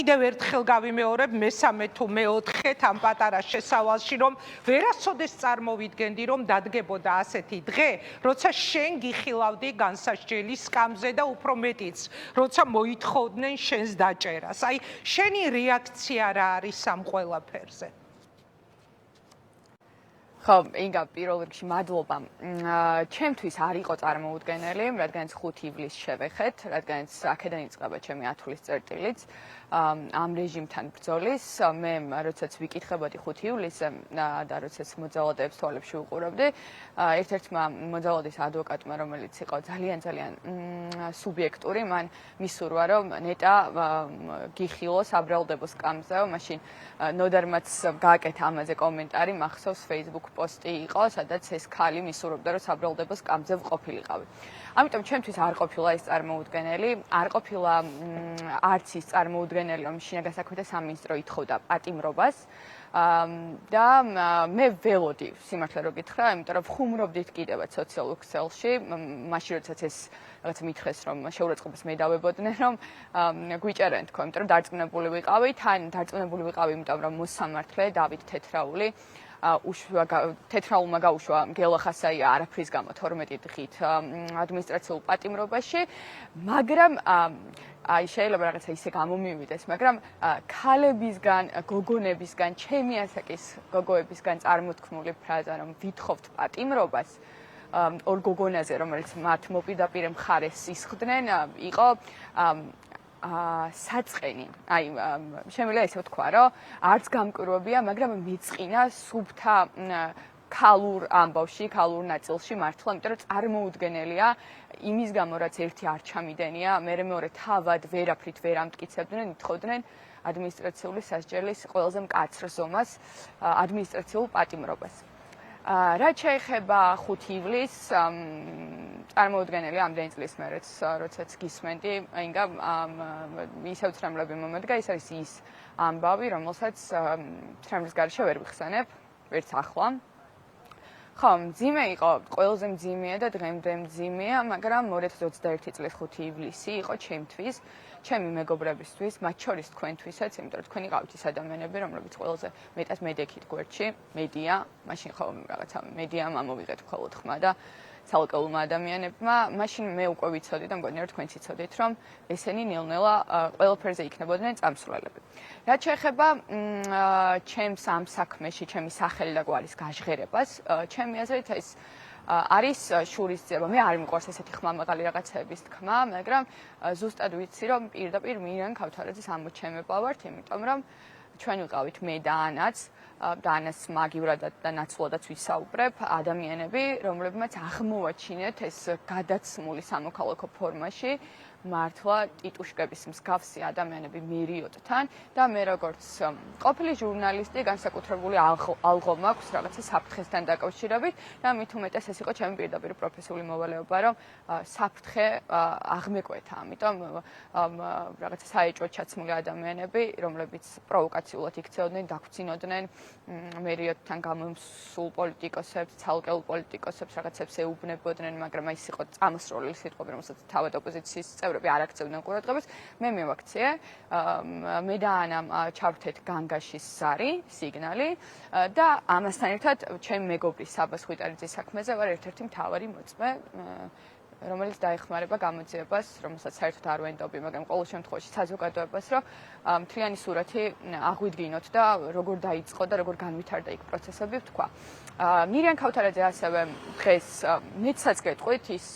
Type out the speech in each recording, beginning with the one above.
კიდევ ერთხელ გავიმეორებ მესამე თუ მეოთხეთ ამ პატარა შესავალში, რომ ვერასოდეს წარმოვიდგენდი, რომ დადგებოდა ასეთი დღე, როცა შენ გიხილავდი განსასჯელი სკამზე და უფრო მეტიც, როცა მოითხოვდნენ შენს დაჭერას. აი, შენი რეაქცია რა არის ამ ყველაფერზე? ხო, ინგა, პირველ რიგში მადლობა. ჩემთვის არ იყო წარმოუდგენელი, რადგანაც 5 ივლისს შევეხეთ, რადგანაც აქედან იწყება ჩემი ათვლის წერტილიც. ამ რეჟიმთან ბრძოლის მე როდესაც ვიკითხებოდი 5 ივლისზე და როდესაც მოძალადეებს თვალებში უყურებდი, ერთ-ერთმა მოძალადის ადვოკატმა, რომელიც იყო ძალიან სუბიექტური, მან მისურვა, რომ ნეტა გიხილოს აბრალდებოს სკამზე, მაშინ ნოდარმაც გააკეთა ამაზე კომენტარი, მახსოვს Facebook პოსტი იყო, სადაც ეს ქალი მისურვებდა, რომ საბრალდებოს სკამზე ვყოფილიყავი. ამიტომ ჩემთვის არ ყოფილა ეს წარმოუდგენელი, არ ყოფილა არც ის წარმოუდგენელი, რომ შინაგან საქმეთა სამინისტრო ითხოვდა პატიმრობას და მე ველოდი სიმართლე რო გითხრა, იმიტომ რომ ხუმრობდით კიდევაც სოციალურ ქსელში, მაშინ როდესაც ეს რაღაც მითხეს, რომ შეურაცხყოფას მე დავებოდნენ, რომ გვიჭერენ თქო, იმიტომ რომ დარწმუნებული ვიყავი, თან დარწმუნებული ვიყავი, იმიტომ რომ მოსამართლე დავით თეთრაული თეთრაულმა გაუშვა გელახასაია არაფრის გამო 12 დღით ადმინისტრაციულ პატიმრობაში, მაგრამ აი შეიძლება რაღაცა ისე გამომივიდეს, მაგრამ ქალებისგან, გოგონებისგან, ჩემი ასაკის გოგოებისგან წარმოთქმული ფრაზა, რომ ვითხოვთ პატიმრობას ორ გოგონაზე, რომელიც მათ მოპირდაპირ მხარეს ისხდნენ, იყო საწყენი. აი, შემიძლია ისე ვთქვა, რომ არც გამკვირვებია, მაგრამ მიწყინა სუბთა ქალურ ამბავში, ქალურ ნაწილში მართლა, იმიტომ რომ წარმოუდგენელია იმის გამო, რაც ერთი არ ჩამიდენია, მეორე თავად ვერაფრით ვერ ამტკიცებდნენ, ითხოვდნენ ადმინისტრაციული სასჯელის ყველაზე მკაცრ ზომას, ადმინისტრაციულ პატიმრობას. რაც შეეხება 5 ივლისს, წარმოუდგენელი ამდენი წლის მერეც, როდესაც გისმენდი, ინგა ისევ ცრემლები მომედგა, ის არის ის ამბავი, რომელსაც ცრემლის გარეშე ვერ ვიხსენებ, ვერც ახლა. ხო, მძიმე იყო, ყველაზე მძიმეა და დღემდე მძიმეა, მაგრამ 2021 წლის 5 ივლისი იყო ჩემთვის, ჩემი მეგობრებისთვის, მათ შორის თქვენთვისაც, იმიტომ რომ თქვენი ყავით ის ადამიანები, რომლებიც ყველაზე მეტად მედექით გვერდში, მედია, მაშინ ხო რაღაცა მედიამ ამოვიღეთ მხოლოდ ხმა და ცალკეულმა ადამიანებმა, მაშინ მე უკვე ვიცოდი და მგონი რომ თქვენც იცოდით, რომ ესენი ნელ-ნელა ყველაფერზე იქნებოდნენ წამსვლელები. რაც შეეხება ჩემს ამ საქმეში, ჩემი სახელი და გვარის გაჟღერებას, ჩემი აზრით ეს არის შურისძიება. მე არ მიყვარს ესეთი ხმამაღალი რაღაცების თქმა, მაგრამ ზუსტად ვიცი, რომ პირდაპირ მირიან ქავთარაძის ამოჩემება ვართ, იმიტომ რომ ჩვენ ვიყავით მე და ანაც, და ანას მაგივრად და ნაცვლადაც ვისაუბრებ, ადამიანები, რომლებმაც აღმოაჩინეთ ეს გადაცმული სამოქალაქო ფორმაში მართლა ტიტუშკების მსგავსი ადამიანები მერიოდთან და მე როგორც ყოფილი ჟურნალისტი განსაკუთრებული ალღო მაქვს რაღაცა საფრთხესთან დაკავშირებით და მით უმეტეს ეს იყო ჩემი პირდაპირ პროფესიული მოვალეობა, რომ საფრთხე აღმეკვეთა, ამიტომ რაღაცა საეჭვოდ ჩაცმული ადამიანები, რომლებიც პროვოკაციულად იქცეოდნენ, დაგვრცინოდნენ მერიოდთან გამომსულ პოლიტიკოსებს, ცალკეულ პოლიტიკოსებს რაღაცებს ეუბნებოდნენ, მაგრამ ის იყო წამსროლილი სიტყვები, რომელსაც თავად ოპოზიციის წევრები არ აქცევდნენ ყურადღებას. მე მივაქციე, მე და ანამ ჩავრთეთ განგაშის ზარი, სიგნალი და ამასთან ერთად ჩემი მეგობრის საბას ხვიტარიძის საქმეზე ვარ ერთ-ერთი მთავარი მოწმე, რომელიც დაეხმარება გამოძიებას, რომელსაც საერთოდ არ ვენდობი, მაგრამ ყოველ შემთხვევაში საზოგადოებას, რომ მთლიანი სურათი აღვიდგინოთ და როგორ დაიწყო და როგორ განვითარდა იქ პროცესები, ვთქვა. მირიან ქავთარაძე ასევე დღეს მეცაც გეტყვით ის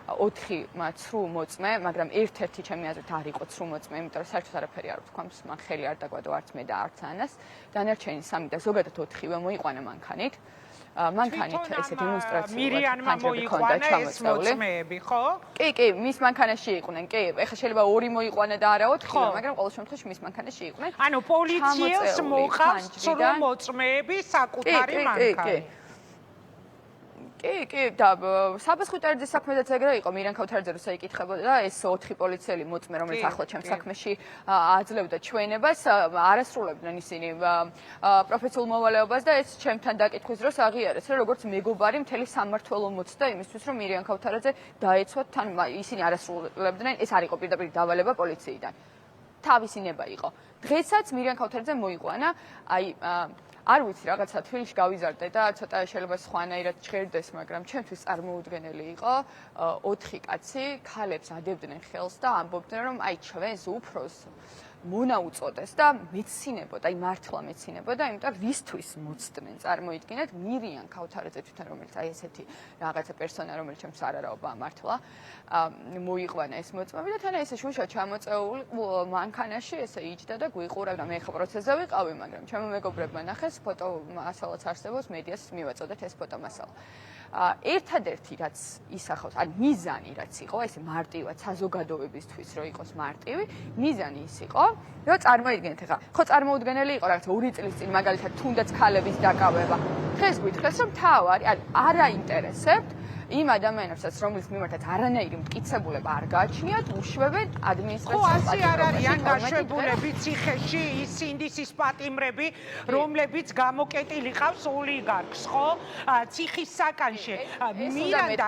4 ცრუ მოწმე, მაგრამ ერთ-ერთი ჩემი აზრით არ იყო ცრუ მოწმე, იმიტომ რომ საერთოდ არაფერი არ ვთქვამს, მან ხელი არ დაგვადო არც მე და არც ანას. დანარჩენი 3 და ზოგადად 4-ვე მოიყვანა მანქანით. მანქანით ესე დემონსტრაციულად მირიანმა მოიყვანა ეს მოწმეები, ხო? კი, მის მანქანაში იყვნენ, კი. ეხლა შეიძლება 2 მოიყვანა და არა 4, მაგრამ ყოველ შემთხვევაში მის მანქანაში იყვნენ. ანუ პოლიციელს მოყავს ცრუ მოწმეები საკუთარი მანქანა. კი, და საბას ხვიტარიძის საქმედაც ეგრე იყო, მირიან ქავთარაძე როცა იკითხებოდა და ეს 4 პოლიციელი მოწმე, რომელიც ახლა ჩემს საქმეში აძლევდა ჩვენებას, არასრულებდნენ ისინი პროფესიულ მოვალეობას და ეს ჩემთან დაკითხვის დროს აღიარეს, რომ როგორც მეგობარი მთელი სამმართველო მოწდა იმისთვის, რომ მირიან ქავთარაძე დაეცვათ, თან ისინი არასრულებდნენ, ეს არ იყო პირდაპირ დავალება პოლიციიდან. თავისი ნება იყო. დღესაც მირიან ქავთარაძე მოიყვანა, აი არ ვიცი რაღაცა თბილისში გავიზარდე და ცოტა შეიძლება სხვანაირად ჭირდეს, მაგრამ ჩვენთვის წარმოუდგენელი იყო 4 კაცი ქალებს ადებდნენ ხელს და ამბობდნენ რომ აი ჩვენს უფროს მონა უწოდეს და მეცინებოდა, აი მართლა მეცინებოდა, იმიტომ რისთვის მოცდნენ, წარმოიდგინეთ, მირიან ქავთარაძე თვითონ რომელიც აი ესეთი რაღაცა პერსონა, რომელიც ჩემს არ არაობა მართლა მოიყვანა ეს მოწმები და თან ესე შუშა ჩამოწეული მანქანაში ესე იჯდა და გვიყურა და მე ხო პროცესზე ვიყავი, მაგრამ ჩემო მეგობრებმა ნახეს ფოტო მასალაც არსებობს, მედიას მივაწოდეთ ეს ფოტო მასალა. ერთადერთი რაც ისახავს, ან მიზანი რაც იყო, ესე მარტივად საზოგადოებისთვის რო იყოს მარტივი, მიზანი ის იყო, რომ წარმოიდგინეთ ახლა, ხო წარმოუდგენელი იყო რაღაცა 2 წლის წინ მაგალითად თუნდაც ქალების დაკავება. დღეს გვითხრეს რომ თავარი, ან არ აინტერესებთ იმ ადამიანებსაც, რომლის მიმართაც არანაირი მტკიცებულება არ გააჩნიათ, უშვებენ ადმინისტრაციას. ხო, ასე არ არიან გაშვებულები ციხეში ის ინდისის პატიმრები, რომლებიც გამოკეტილი ყავს ოლიგარქს, ხო? ციხის საკანში. მირანდა,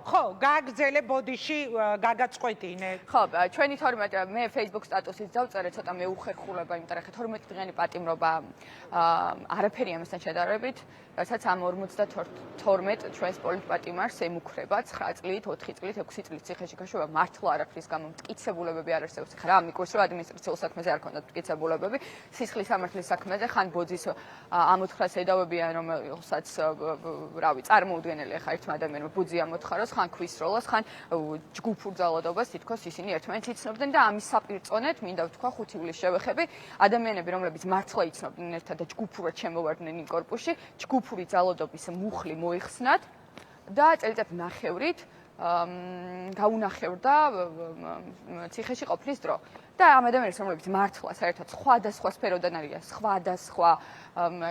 ხო, გააგზელე ბოდიში გაგაწყვეტინე. ხო, ჩვენი 12 მე Facebook სტატუსით დავწერე ცოტა მეუხერხულება, იმიტომ რომ 12 დღიანი პატიმრობა არაფერი ამასთან შედარებით, რასაც ამ 52 ჩვენს პოლიტპატიმარს ემუქრება 9 წლით, 4 წლით, 6 წლით ციხეში გაშვება მართლა არაფრის გამო მტკიცებულებები არ არსებობს. ხა რა მიკურსო ადმინისტრაციულ საქმეზე არ ქონდათ მტკიცებულებები, სისხლის სამართლის საქმეზე ხან ბოძის ამოთხრას ედავებიან, რომელსაც რავი, წარმოუდგენელია ხა ერთმა ადამიანმა ბოძი ამოთხაროს, ხან ქვისროლას, ხან ჯგუფურ ძალადობას, თითქოს ისინი ერთმანეთს იცნობდნენ და ამის საპირწონეთ მინდა ვთქვა 5 ივლისს შევეხები, ადამიანები, რომლებიც მართლა იცნობდნენ ერთად და ჯგუფურად შემოვარდნენ იმ კორპუსში, ჯგუფური ძალადობის მუხლი მოიხსნათ და წელიწად ნახევრით გაუნახევრდა ციხეში ყოფნის დრო. და ამ ადამიანებს, რომლებიც მართლა საერთოდ სხვადასხვა სფეროდან არიან, სხვადასხვა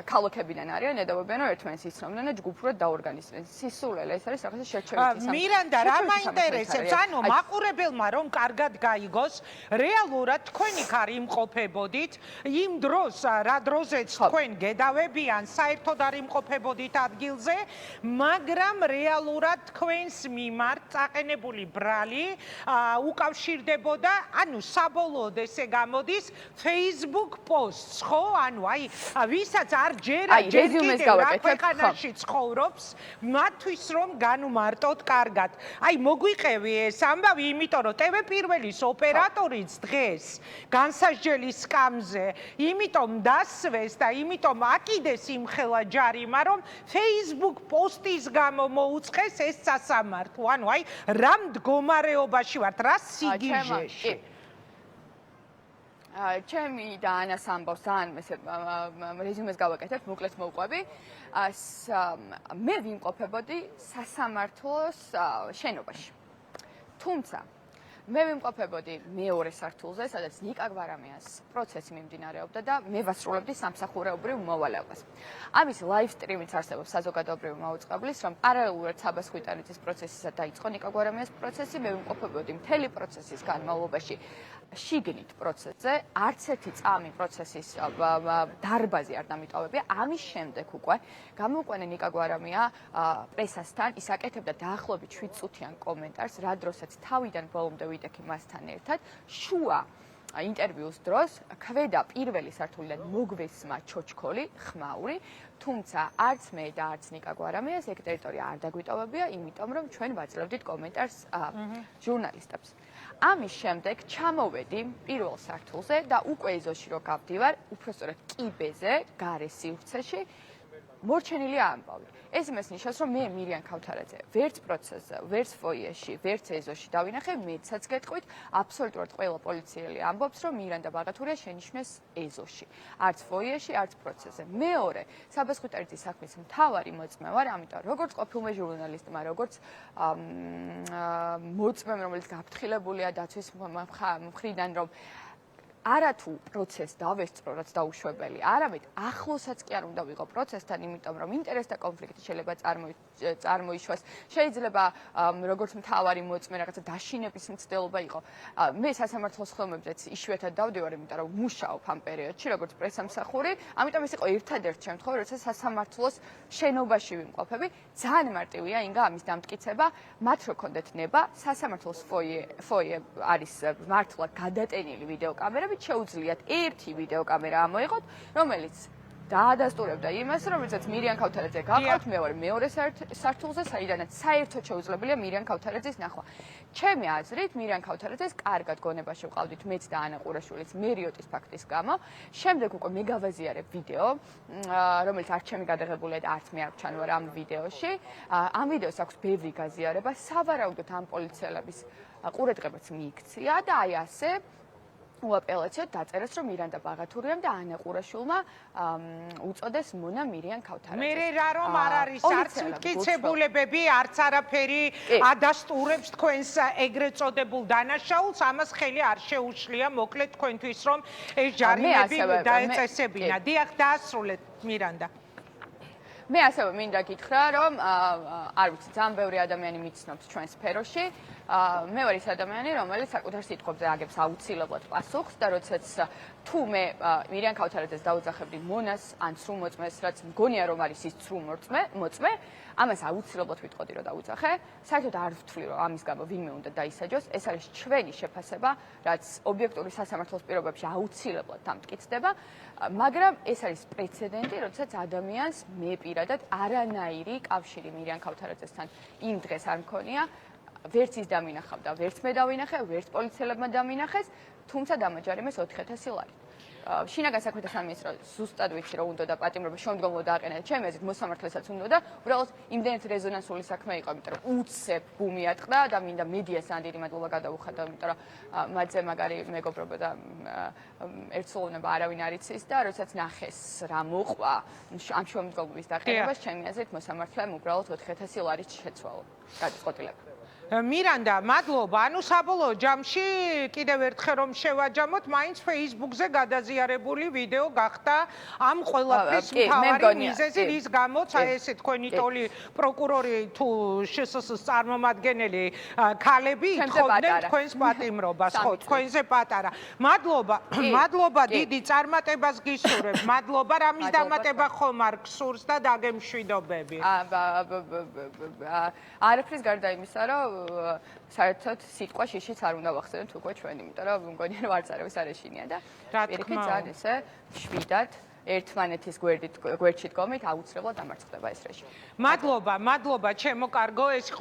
ქალაქებიდან არიან, ედავებიან, რომ ერთმანეთს იცნობდნენ და ჯგუფურად დაორგანიზდნენ. სისულელე ეს არის რაღაცა შერჩევითი. მირანდა, რა მაინტერესებს? ანუ მაყურებელმა რომ კარგად გაიგოს, რეალურად თქვენ იქ არ იმყოფებოდით, იმ დროს, რა დროზეც თქვენ გედავებიან, საერთოდ არ იმყოფებოდით ადგილზე, მაგრამ რეალურად თქვენს მიმართ წაყენებული ბრალი უკავშირდებოდა, ანუ საბოლოოდ ესე გამოდის Facebook posts, ხო? ანუ აი ვისაც არ ჯერა რეზიუმეს ქვეყანაში ცხოვრობს, მათთვის რომ განუმარტოთ კარგად. აი მოგვიყევი ეს ამბავი, იმიტომ რომ TV პირველის ოპერატორიც დღეს განსასჯელის სკამზე, იმიტომ დასვეს და იმიტომ აკიდეს იმხელა ჯარიმა, რომ Facebook post-ის გამო მოუწყეს ეს სასამართლო. ანუ აი რა მდგომარეობაში ვართ, რა სიგიჟეში? ჩემი და ანას ამბავს ძალიან ესე რეზიუმეს გავაკეთებ, მოკლედ მოვყვები. მე ვიმყოფებოდი სასამართლოს შენობაში. თუმცა მე ვიმყოფებოდი მეორე სართულზე, სადაც ნიკა გვარამიანს პროცესი მიმდინარეობდა და მე ვასრულებდი სამსახურეობრივ მოვალეობას. ამის ლაივ სტრიმიც არსებობს საზოგადოებრივი მაუწყებლის, რომ პარალელურად საბას ხვიტანეთის პროცესისა დაიწყო ნიკა გვარამიანს პროცესი, მე ვიმყოფებოდი მთელი პროცესის განმავლობაში შიგნით პროცესზე, არც ერთი წამი პროცესის დარბაზი არ დამიტოვებია. ამის შემდეგ უკვე გამოუყვანა ნიკა გვარამია პრესასთან, ის აკეთებდა დაახლოებით 7 წუთიან კომენტარს, რა დროსაც თავიდან ბოლომდე ვიდექი მასთან ერთად, შუა ინტერვიუს დროს ქვედა პირველი სართულიდან მოგვესმა ჩოჩქოლი, ხმაური, თუმცა არც მე და არც ნიკა გვარამიას ეგ ტერიტორია არ დაგვიტოვებია, იმიტომ რომ ჩვენ ვაძლევდით კომენტარს ჟურნალისტებს. ამის შემდეგ ჩამოვედი პირველ სართულზე და უკვე ეზოში რო გავდივარ, უпростоრად კიბეზე, გარე სივრცეში მორჩენილია ამბავი. ეს იმას ნიშნავს, რომ მე მირიან ქავთარაძე ვერც პროცესზე, ვერც ფოიეში, ვერც ეზოში დავინახე, მეცაც გეტყვით, აბსოლუტურად ყველა პოლიციელი ამბობს, რომ მირანდა ბაღათურია შენიშნეს ეზოში. არც ფოიეში, არც პროცესზე. მეორე, საბას ხვიტანეთის საქმის მთავარი მოწმე ვარ, ამიტომ როგორც ყოფილმა ჟურნალისტმა, როგორც მოწმემ, რომელიც გაფრთხილებულია დაცვის მხრიდან, რომ არათუ პროცესს დავესწრო, რაც დაუშვებელი, არამედ ახლოსაც კი არ უნდა ვიყო პროცესთან, იმიტომ რომ ინტერესთა კონფლიქტი შეიძლება წარმოიშვას. შეიძლება როგორც მთავარი მოწმე რაღაცა დაშინების მცდელობა იყო. მე სასამართლოს ხელმებზეც იშვიათად დავდივარ, იმიტომ რომ მუშაობ ამ პერიოდში, როგორც პრესამსახური, ამიტომ ეს იყო ერთადერთი შემთხვევა, როცა სასამართლოს შენობაში ვიმყოფები. ძალიან მარტივია ინგა ამის დამტკიცება, მათ რო კონდეთ ნება, სასამართლოს ფოიე არის მართლა გადატენილი ვიდეოკამერები მოგვიანებით შეუძლიათ ერთი ვიდეოკამერა ამოიღოთ, რომელიც დაადასტურებდა იმას, რომელსაც მირიან ქავთარაძე გაყავთ, მე ვარ მეორე სართულზე, საიდანაც საერთოდ შეუძლებელია მირიან ქავთარაძის ნახვა. ჩემი აზრით, მირიან ქავთარაძეს კარგად გონებაში ვყავდით მეც და ანა ყურაშვილიც მერიოტის ფაქტის გამო. შემდეგ უკვე მე გავაზიარებ ვიდეო, რომელიც არც ჩემი გადაღებულია და არც მე არ ვჩანვარ ამ ვიდეოში. ამ ვიდეოს აქვს ბევრი გაზიარება, სავარაუდოდ ამ პოლიციელების ყურადღებაც მიიქცია და აი ასე უაპელაციოდ დაწერეს, რომ მირანდა ბაღათურიამ და ანა ყურაშვილმა უწოდეს მონა მირიან ქავთარაძეს. მე რა რომ არ არის არც მტკიცებულებები, არც არაფერი ადასტურებს თქვენს ეგრეთ წოდებულ დანაშაულს, ამას ხელი არ შეუშლია, მოკლედ თქვენთვის რომ ეს ჯარიმები დაეწესებინა. დიახ, დაასრულეთ მირანდა. მე ასევე მინდა გითხრა, რომ არ ვიცი, ძალიან ბევრი ადამიანი მიცნობს ჩვენ სფეროში. მე ვარ ის ადამიანი, რომელიც საკუთარ სიტყვებზე აგებს აუცილებლად პასუხს და როდესაც თუ მე მირიან ქავთარაძეს დაუძახებდი მონას ან ცრუ მოწმეს, რაც მგონია რომ არის ის ცრუ მოწმე, ამას აუცილებლად ვიტყოდი რომ დაუძახე. საერთოდ არ ვთვლი რომ ამის გამო ვინმე უნდა დაისაჯოს. ეს არის ჩვენი შეფასება, რაც ობიექტური სასამართლოს პირობებში აუცილებლად დამტკიცდება, მაგრამ ეს არის პრეცედენტი, როდესაც ადამიანს მე პირადად არანაირი კავშირი მირიან ქავთარაძესთან იმ დღეს არ მქონია. ვერც ის დამინახავდა, ვერც მე დავინახე, ვერც პოლიციელებმა დამინახეს, თუმცა დამაჯარიმეს 4000 ლარი. შინაგან საქმეთა სამინისტრო ზუსტად ვიცი რომ უნდა და პატიმრობა შემდგომლად დააყენა. ჩემი აზრით მოსამართლესაც უნდა და უბრალოდ იმდენად რეზონანსული საქმე იყო, იმიტომ რომ უცებ ბუმი ატყდა და მინდა მედიას ძალიან დიდი მადლობა გადაუხადა, იმიტომ რომ მათზე მაგარი მეგობრობა და ერთსულოვნება არავინ არ იცის და როდესაც ნახეს რა მოყვა ამ შემდგომლობის დაყენებას, ჩემი აზრით მოსამართლემ უბრალოდ 4000 ლარი შეცვალა გადაწყვეტილება. მირანდა, მადლობა. ანუ საბოლოო ჯამში კიდევ ერთხელ რომ შევაჯამოთ, მაინც Facebook-ზე გადაზიარებული ვიდეო გახდა ამ ყველაფრის მთავარი მიზეზი, რის გამოც აი ესე თქვენი ტოლი პროკურორი თუ შსს წარმომადგენელი ქალები ითხოვდნენ თქვენს პატიმრობას, ხო, თქვენზე პატარა. მადლობა დიდი წარმატებას გისურვებ. მადლობა, რამის დამატება ხომ არ გსურს და დაგემშვიდობები. არაფრის გარდა იმისა, რომ საერთოდ სიტყვა შიშიც არ უნდა ვახსენოთ უკვე ჩვენ, იმიტომ რომ მგონია რომ არც არავის არ ეშინია და პირიქით ძალიან ესე შვიდად ერთმანეთის გვერდით დგომით აუცილებლად დამარცხდება ეს რეჟიმი. მადლობა, ჩემო კარგო, ეს